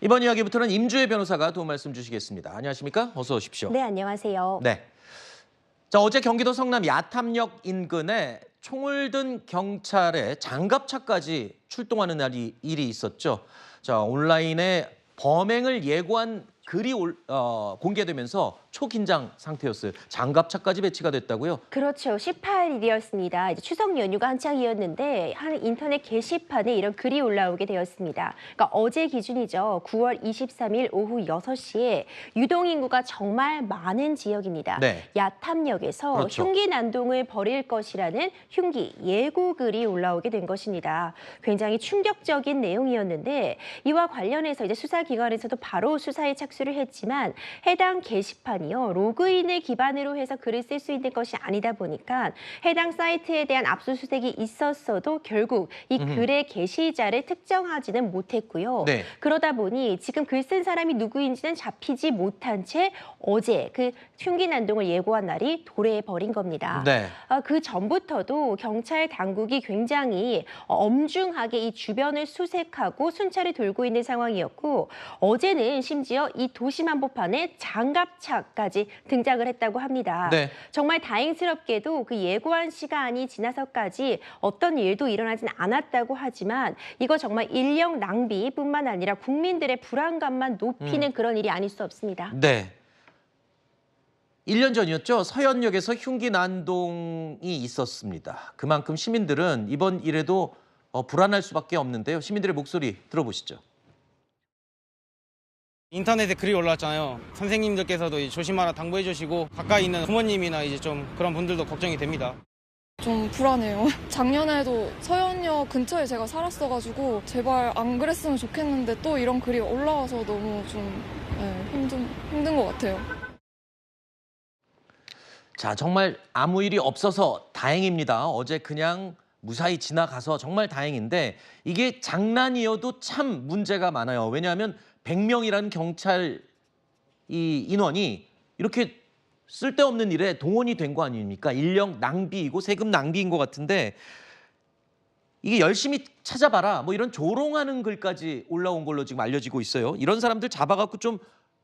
이번 이야기부터는 임주혜 변호사가 도움 말씀 주시겠습니다. 안녕하십니까? 어서 오십시오. 네, 안녕하세요. 네. 자, 어제 경기도 성남 야탐역 인근에 총을 든 경찰의 장갑차까지 출동하는 일이 있었죠. 자, 온라인에 범행을 예고한 글이 공개되면서 초긴장 상태였어요. 장갑차까지 배치가 됐다고요? 그렇죠. 18일이었습니다. 이제 추석 연휴가 한창이었는데 한 인터넷 게시판에 이런 글이 올라오게 되었습니다. 그러니까 어제 기준이죠. 9월 23일 오후 6시에 유동인구가 정말 많은 지역입니다. 네. 야탐역에서 그렇죠. 흉기 난동을 벌일 것이라는 흉기 예고 글이 올라오게 된 것입니다. 굉장히 충격적인 내용이었는데 이와 관련해서 이제 수사기관에서도 바로 수사에 착수를 했지만 해당 게시판이요. 로그인을 기반으로 해서 글을 쓸 수 있는 것이 아니다 보니까 해당 사이트에 대한 압수수색이 있었어도 결국 이 글의 게시자를 특정하지는 못했고요. 네. 그러다 보니 지금 글 쓴 사람이 누구인지는 잡히지 못한 채 어제 그 흉기 난동을 예고한 날이 도래해 버린 겁니다. 네. 그 전부터도 경찰 당국이 굉장히 엄중하게 이 주변을 수색하고 순찰을 돌고 있는 상황이었고 어제는 심지어 이 도심 한복판에 장갑차까지 등장을 했다고 합니다. 네. 정말 다행스럽게도 그 예고한 시간이 지나서까지 어떤 일도 일어나진 않았다고 하지만 이거 정말 인력 낭비뿐만 아니라 국민들의 불안감만 높이는 그런 일이 아닐 수 없습니다. 네. 1년 전이었죠. 서현역에서 흉기 난동이 있었습니다. 그만큼 시민들은 이번 일에도 불안할 수밖에 없는데요. 시민들의 목소리 들어보시죠. 인터넷에 글이 올라왔잖아요. 선생님들께서도 이제 조심하라 당부해 주시고 가까이 있는 부모님이나 이제 좀 그런 분들도 걱정이 됩니다. 좀 불안해요. 작년에도 서현역 근처에 제가 살았어가지고 제발 안 그랬으면 좋겠는데 또 이런 글이 올라와서 너무 좀 힘든 것 같아요. 자, 정말 아무 일이 없어서 다행입니다. 어제 그냥 무사히 지나가서 정말 다행인데 이게 장난이어도 참 문제가 많아요. 왜냐하면 100명이라는 경찰 인원이 이렇게 쓸데없는 일에 동원이 된 거 아닙니까? 인력 낭비이고 세금 낭비인 것 같은데 이게 열심히 찾아봐라 뭐 이런 조롱하는 글까지 올라온 걸로 지금 알려지고 있어요. 이런 사람들 잡아갖고 좀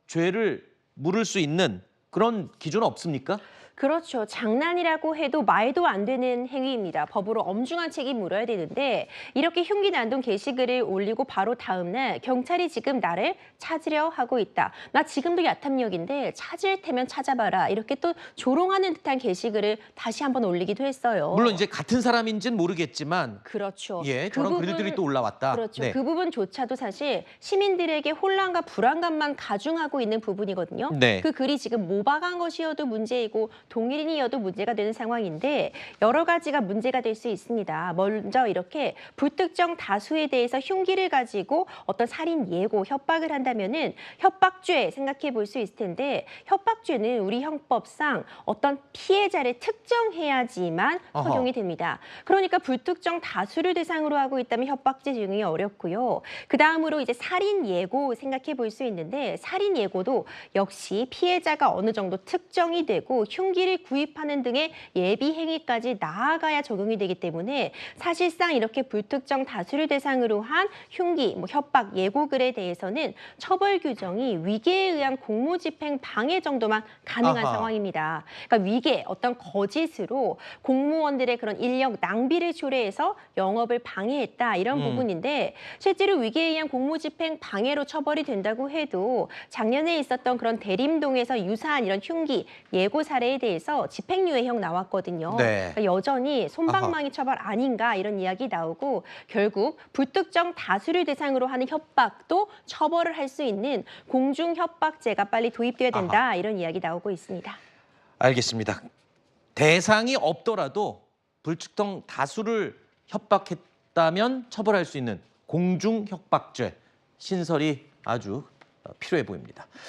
죄를 물을 수 있는 그런 기준 없습니까? 그렇죠. 장난이라고 해도 말도 안 되는 행위입니다. 법으로 엄중한 책임 물어야 되는데 이렇게 흉기 난동 게시글을 올리고 바로 다음 날 경찰이 지금 나를 찾으려 하고 있다. 나 지금도 야탐역인데 찾을 테면 찾아봐라. 이렇게 또 조롱하는 듯한 게시글을 다시 한번 올리기도 했어요. 물론 이제 같은 사람인지는 모르겠지만 그렇죠. 예, 그런 글들이 또 올라왔다. 그렇죠. 네. 그 부분조차도 사실 시민들에게 혼란과 불안감만 가중하고 있는 부분이거든요. 네. 그 글이 지금 모방한 것이어도 문제이고 동일인이어도 문제가 되는 상황인데 여러 가지가 문제가 될 수 있습니다. 먼저 이렇게 불특정 다수에 대해서 흉기를 가지고 어떤 살인 예고, 협박을 한다면은 협박죄 생각해 볼 수 있을 텐데 협박죄는 우리 형법상 어떤 피해자를 특정해야지만 적용이 됩니다. 그러니까 불특정 다수를 대상으로 하고 있다면 협박죄 적용이 어렵고요. 그 다음으로 이제 살인 예고 생각해 볼 수 있는데 살인 예고도 역시 피해자가 어느 정도 특정이 되고 흉기를 구입하는 등의 예비 행위까지 나아가야 적용이 되기 때문에 사실상 이렇게 불특정 다수를 대상으로 한 흉기, 협박, 예고글에 대해서는 처벌 규정이 위계에 의한 공무집행 방해 정도만 가능한 상황입니다. 그러니까 위계, 어떤 거짓으로 공무원들의 그런 인력 낭비를 초래해서 영업을 방해했다 이런 부분인데 실제로 위계에 의한 공무집행 방해로 처벌이 된다고 해도 작년에 있었던 그런 대림동에서 유사한 이런 흉기, 예고 사례에 대해서 집행유예형 나왔거든요. 네. 그러니까 여전히 솜방망이 처벌 아닌가 이런 이야기 나오고 결국 불특정 다수를 대상으로 하는 협박도 처벌을 할 수 있는 공중협박죄가 빨리 도입돼야 된다 이런 이야기 나오고 있습니다. 알겠습니다. 대상이 없더라도 불특정 다수를 협박했다면 처벌할 수 있는 공중협박죄 신설이 아주 필요해 보입니다.